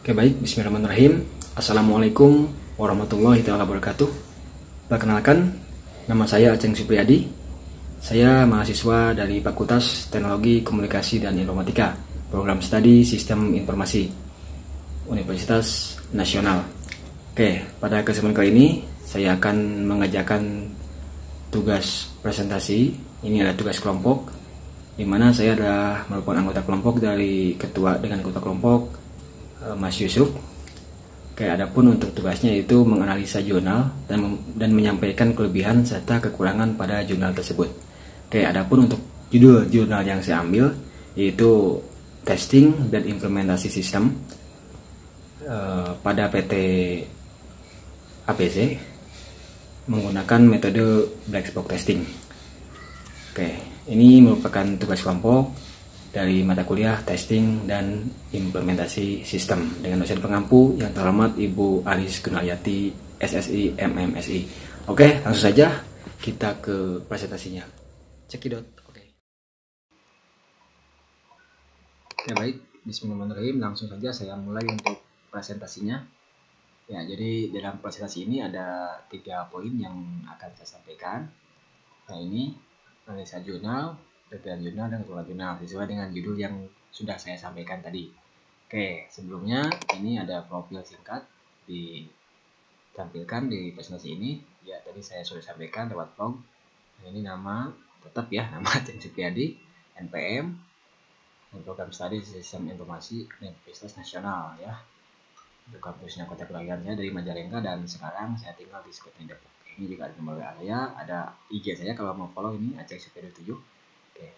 Oke baik, bismillahirrahmanirrahim. Assalamualaikum warahmatullahi wabarakatuh. Perkenalkan, nama saya Aceng Supriyadi. Saya mahasiswa dari Fakultas Teknologi Komunikasi dan Informatika, Program Studi Sistem Informasi, Universitas Nasional. Oke, pada kesempatan kali ini saya akan mengerjakan tugas presentasi. Ini adalah tugas kelompok, di mana saya adalah merupakan anggota kelompok dari ketua dengan ketua kelompok Mas Yusuf. Oke, adapun untuk tugasnya itu menganalisa jurnal dan menyampaikan kelebihan serta kekurangan pada jurnal tersebut. Oke, adapun untuk judul jurnal yang saya ambil yaitu testing dan implementasi sistem pada PT ABC menggunakan metode black box testing. Oke, ini merupakan tugas kelompok dari mata kuliah testing dan implementasi sistem dengan dosen pengampu yang terhormat Ibu Aris Gunaryati SSI MMSI. Oke, langsung saja kita ke presentasinya. Cekidot. Oke, baik, bismillahirrahmanirrahim. Langsung saja saya mulai untuk presentasinya. Ya, jadi dalam presentasi ini ada 3 poin yang akan saya sampaikan. Nah, ini analisa jurnal, bagian jurnal, dan keturunan jurnal sesuai dengan judul yang sudah saya sampaikan tadi. Oke, sebelumnya ini ada profil singkat ditampilkan di presentasi ini. Ya, tadi saya sudah sampaikan lewat blog. Nah, ini nama tetap ya, nama Aceng Supriyadi, NPM, dan Program Studi Sistem Informasi Universitas Nasional ya. Untuk kampusnya kota kelahirannya dari Majalengka dan sekarang saya tinggal di Sekutani Depok. Ini juga ada nomor WA saya, ada IG saya kalau mau follow, ini Aceng Supriyadi 7. Oke,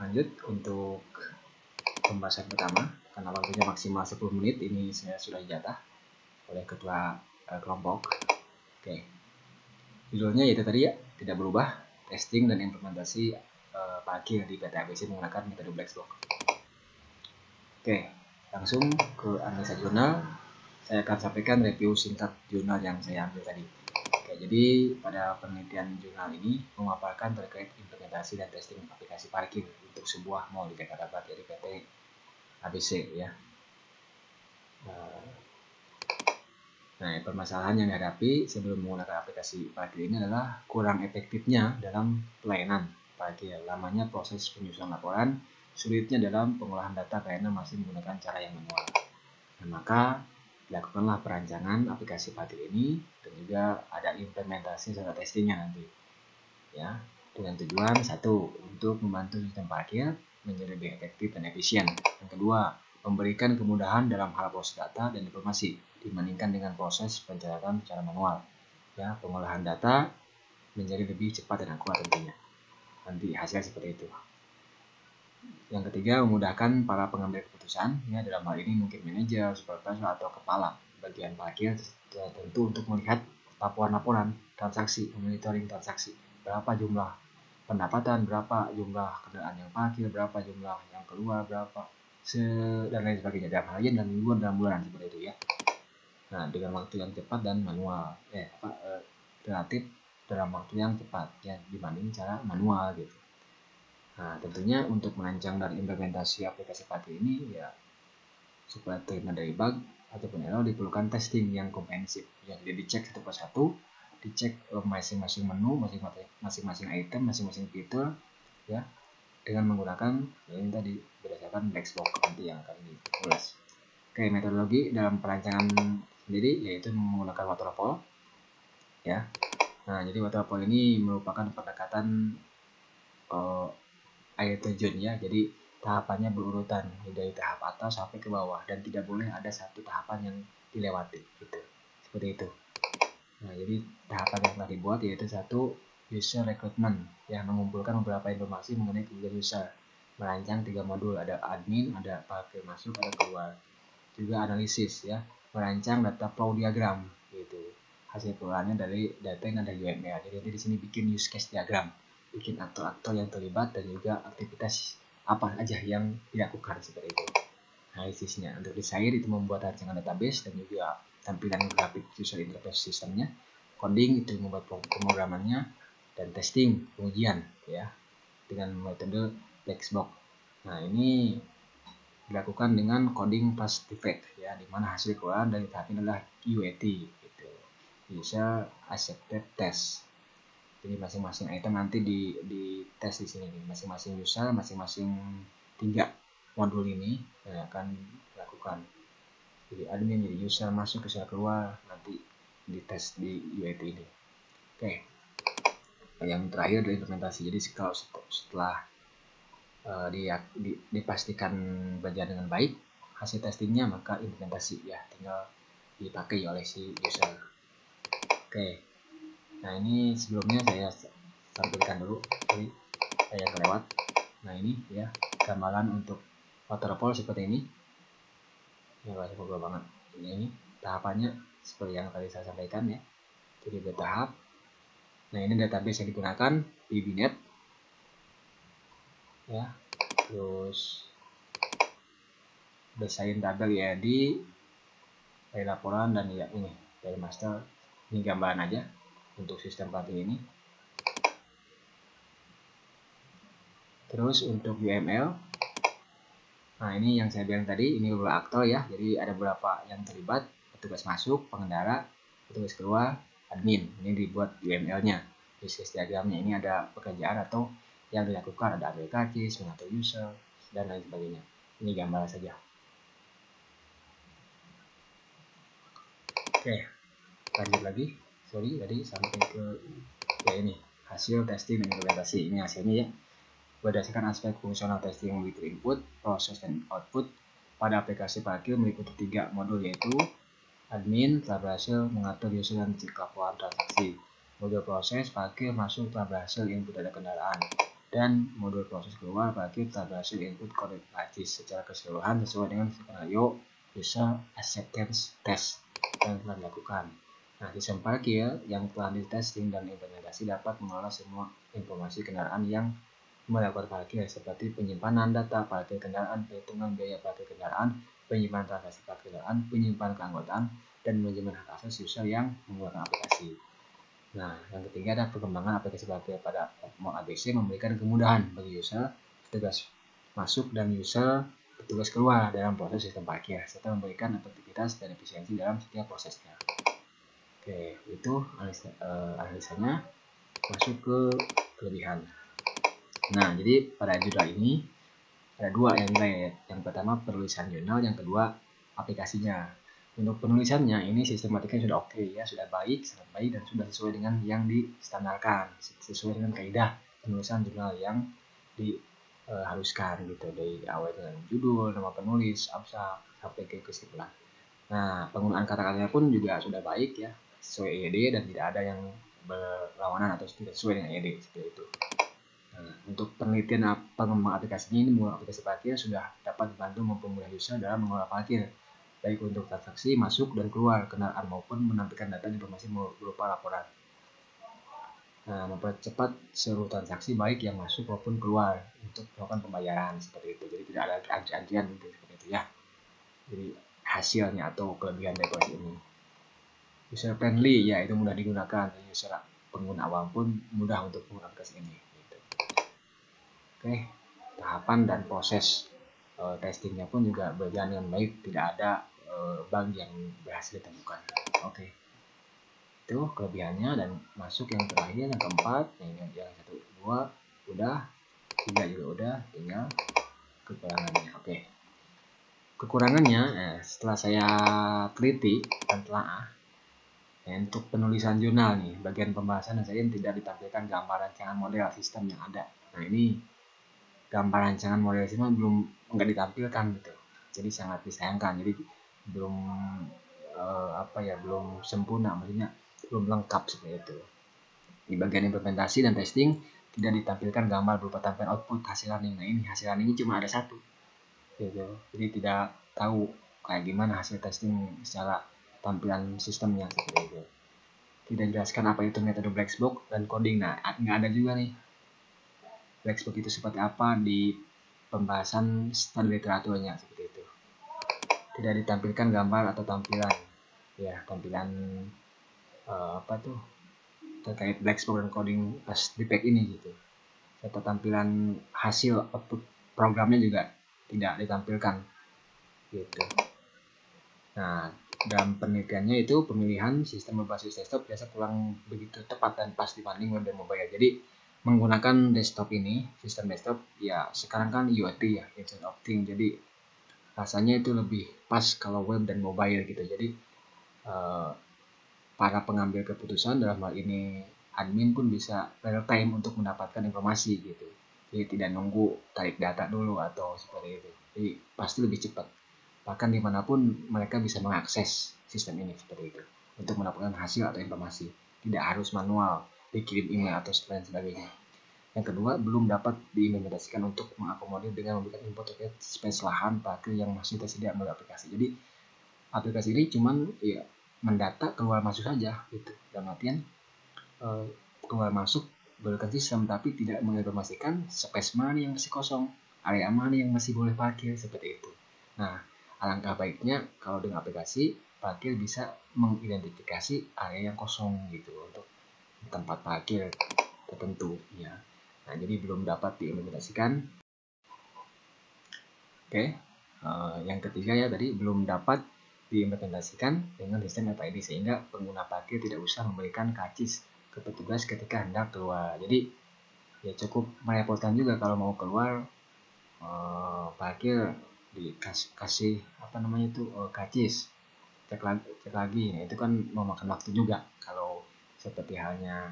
lanjut untuk pembahasan pertama, karena waktunya maksimal 10 menit, ini saya sudah jatah oleh ketua kelompok. Oke, judulnya yaitu tadi ya, tidak berubah, testing dan implementasi parkir di PT ABC menggunakan metode black box. Oke, langsung ke analisa jurnal. Saya akan sampaikan review singkat jurnal yang saya ambil tadi. Oke, jadi pada penelitian jurnal ini memaparkan terkait implementasi dan testing aplikasi parkir untuk sebuah mall di Jakarta Barat dari PT ABC ya. Nah, permasalahan yang dihadapi sebelum menggunakan aplikasi parkir ini adalah kurang efektifnya dalam pelayanan parkir, lamanya proses penyusunan laporan, sulitnya dalam pengolahan data karena masih menggunakan cara yang manual. Nah, maka dilakukanlah perancangan aplikasi parkir ini dan juga ada implementasi serta testingnya nanti ya, dengan tujuan satu, untuk membantu sistem parkir menjadi lebih efektif dan efisien. Yang kedua, memberikan kemudahan dalam hal proses data dan informasi dibandingkan dengan proses pencatatan secara manual ya, pengolahan data menjadi lebih cepat dan akurat tentunya, nanti hasil seperti itu. Yang ketiga, memudahkan para pengambil keputusan ya, dalam hal ini mungkin manajer, supervisor, atau kepala bagian parkir tentu untuk melihat laporan-laporan transaksi, monitoring transaksi, berapa jumlah pendapatan, berapa jumlah kendaraan yang parkir, berapa jumlah yang keluar, berapa dan lain sebagainya, dalam harian dan mingguan dan bulan seperti itu ya. Nah, dengan waktu yang cepat dan manual relatif dalam waktu yang cepat ya dibanding cara manual gitu. Nah, tentunya untuk merancang dan implementasi aplikasi parkir ini ya, supaya terhindar dari bug ataupun error diperlukan testing yang komprehensif ya, jadi dicek satu persatu, dicek masing-masing menu, masing-masing item, masing-masing fitur ya, dengan menggunakan ini tadi berdasarkan black box nanti yang akan diulas. Oke, metodologi dalam perancangan sendiri yaitu menggunakan waterfall ya. Nah, jadi waterfall ini merupakan pendekatan air terjun ya, jadi tahapannya berurutan dari tahap atas sampai ke bawah dan tidak boleh ada satu tahapan yang dilewati gitu, seperti itu. Nah, jadi tahapan yang telah dibuat yaitu satu, user recruitment yang mengumpulkan beberapa informasi mengenai kebutuhan user, merancang 3 modul, ada admin, ada parkir masuk, ada keluar. Juga analisis ya, merancang data flow diagram gitu, hasil perolahannya dari data yang ada UML. Jadi di sini bikin use case diagram, bikin aktor-aktor yang terlibat dan juga aktivitas apa aja yang dilakukan seperti itu. Analisisnya untuk desain itu membuat rancangan database dan juga tampilan grafik user interface sistemnya. Coding itu membuat pemrogramannya, dan testing pengujian ya dengan metode black box. Nah, ini dilakukan dengan coding plus defect ya. ya, di mana hasil keluar dari tahap ini adalah UAT gitu, user accepted test. Jadi masing-masing item nanti di tes di sini nih, masing-masing user, masing-masing 3 modul ini akan lakukan. Jadi admin, jadi user masuk, user keluar, nanti dites di UAT ini. Oke. Yang terakhir adalah implementasi. Jadi kalau setelah dipastikan berjalan dengan baik hasil testingnya, maka implementasi ya tinggal dipakai oleh si user. Oke. Nah ini sebelumnya saya tampilkan dulu, sorry saya kelewat. Nah ini ya gambaran untuk waterfall seperti ini. Ya waterfall banget. Ini tahapannya seperti yang tadi saya sampaikan ya. Jadi bertahap. Nah ini database yang digunakan BBNet ya. Terus desain tabel ya di laporan dan ya ini dari master. Ini gambaran aja untuk sistem plugin ini. Terus untuk UML, nah ini yang saya bilang tadi, ini beberapa aktor ya, jadi ada beberapa yang terlibat, petugas masuk, pengendara, petugas keluar, admin. Ini dibuat UML-nya, business diagramnya. Ini ada pekerjaan atau yang dilakukan, ada APK keys, mengatur user, dan lain sebagainya. Ini gambar saja. Oke, lanjut lagi. Sorry, tadi sampai ke ya ini hasil testing dan implementasi. Ini hasilnya ya. Berdasarkan aspek fungsional testing begitu input, proses, dan output pada aplikasi parkir meliputi 3 modul, yaitu admin telah berhasil mengatur user dan cek laporan transaksi, modul proses parkir masuk telah berhasil input data kendaraan, dan modul proses keluar parkir telah berhasil input kode gratis. Secara keseluruhan sesuai dengan skenario user acceptance test yang telah dilakukan. Nah, sistem parkir yang telah ditesting dan implementasi dapat mengolah semua informasi kendaraan yang melakukan parkir, seperti penyimpanan data parkir kendaraan, perhitungan biaya parkir kendaraan, penyimpanan transaksi parkir kendaraan, penyimpanan keanggotaan, dan manajemen hak asasi user yang menggunakan aplikasi. Nah, yang ketiga adalah pengembangan aplikasi parkir pada platform ABC memberikan kemudahan bagi user, petugas masuk, dan user petugas keluar dalam proses sistem parkir, serta memberikan efektivitas dan efisiensi dalam setiap prosesnya. Oke, itu analisanya. Masuk ke kelebihan. Nah, jadi pada jurnal ini ada 2 yang nilai. Yang pertama penulisan jurnal, yang kedua aplikasinya. Untuk penulisannya ini sistematikanya sudah oke ya, sudah baik, sangat baik, dan sudah sesuai dengan yang distandarkan, sesuai dengan kaidah penulisan jurnal yang diharuskan gitu, dari awal dengan judul, nama penulis, abstrak, sampai ke kesimpulan. Nah, penggunaan kata-katanya pun juga sudah baik ya, sesuai EYD dan tidak ada yang berlawanan atau tidak sesuai dengan EYD seperti itu. Nah, untuk penelitian pengembang aplikasinya ini, mengolah aplikasi parkir sudah dapat membantu mempermudah user dalam mengolah parkir, baik untuk transaksi masuk dan keluar kendaraan maupun menampilkan data informasi berupa laporan. Nah, mempercepat seluruh transaksi baik yang masuk maupun keluar untuk melakukan pembayaran seperti itu. Jadi tidak ada antrian gitu, seperti itu ya. Jadi hasilnya atau kelebihan dari aplikasi ini. User friendly ya, itu mudah digunakan. User pengguna awam pun mudah untuk menggunakan aplikasi ini. Oke, tahapan dan proses testingnya pun juga berjalan dengan baik, tidak ada bug yang berhasil ditemukan. Oke, itu kelebihannya. Dan masuk yang terakhir, yang keempat, yang 1, 2 udah, 3 juga udah, tinggal kekurangannya. Oke, kekurangannya setelah saya teliti dan telah untuk penulisan jurnal nih, bagian pembahasan saya tidak ditampilkan gambar rancangan model sistem yang ada. Nah, ini gambar rancangan model sistem belum nggak ditampilkan gitu, jadi sangat disayangkan. Jadi belum belum sempurna, maksudnya belum lengkap seperti itu. Di bagian implementasi dan testing tidak ditampilkan gambar berupa tampilan output hasil running. Nah, ini hasil running cuma ada 1 gitu, jadi tidak tahu kayak gimana hasil testing secara tampilan sistemnya seperti itu. Tidak dijelaskan apa itu metode black box dan coding. Nah, nggak ada juga nih black box itu seperti apa di pembahasan standar literaturnya seperti itu. Tidak ditampilkan gambar atau tampilan ya, tampilan terkait black box dan coding pas di pack ini gitu. Serta tampilan hasil output programnya juga tidak ditampilkan gitu. Nah, dalam penelitiannya itu pemilihan sistem berbasis desktop biasa kurang begitu tepat dan pas dibanding web dan mobile. Jadi menggunakan desktop ini, sistem desktop ya sekarang kan IoT ya, Internet of Things. Jadi rasanya itu lebih pas kalau web dan mobile gitu. Jadi para pengambil keputusan dalam hal ini admin pun bisa real time untuk mendapatkan informasi gitu. Jadi tidak nunggu tarik data dulu atau seperti itu. Jadi pasti lebih cepat. Bahkan dimanapun mereka bisa mengakses sistem ini seperti itu untuk mendapatkan hasil atau informasi. Tidak harus manual, dikirim email atau lain sebagainya. Yang kedua, belum dapat diimplementasikan untuk mengakomodir dengan memberikan input terkait space lahan parkir yang masih tersedia melalui aplikasi. Jadi aplikasi ini cuman ya mendata keluar masuk saja gitu. Dalam artian keluar masuk berdasarkan sistem tapi tidak menginformasikan space mana yang masih kosong, area mana yang masih boleh parkir seperti itu. Nah, alangkah baiknya kalau dengan aplikasi parkir bisa mengidentifikasi area yang kosong gitu untuk tempat parkir tertentu ya. Nah, jadi belum dapat diimplementasikan. Oke. Yang ketiga ya tadi belum dapat diimplementasikan dengan sistem FID sehingga pengguna parkir tidak usah memberikan karcis ke petugas ketika hendak keluar. Jadi ya cukup merepotkan juga kalau mau keluar parkir dikasih apa namanya itu karcis cek lagi. Nah, itu kan memakan waktu juga. Kalau seperti halnya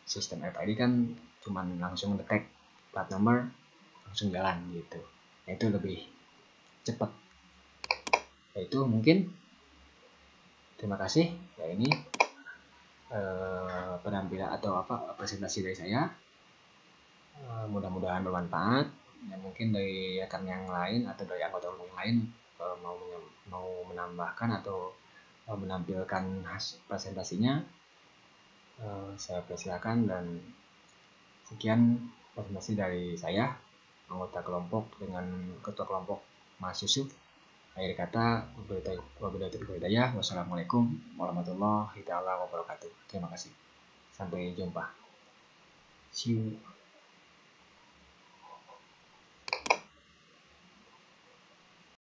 sistem FID kan cuman langsung detect plat nomor langsung jalan gitu. Nah, itu lebih cepat. Itu mungkin terima kasih ya, ini penampilan atau apa presentasi dari saya. Mudah-mudahan bermanfaat dan mungkin dari rekan yang lain atau dari anggota yang lain mau menambahkan atau menampilkan presentasinya, saya persilakan. Dan sekian presentasi dari saya, anggota kelompok dengan ketua kelompok Mas Yusuf. Akhir kata, wabillahi taufiq wal hidayah. Wassalamualaikum warahmatullahi wabarakatuh. Terima kasih. Sampai jumpa. See you.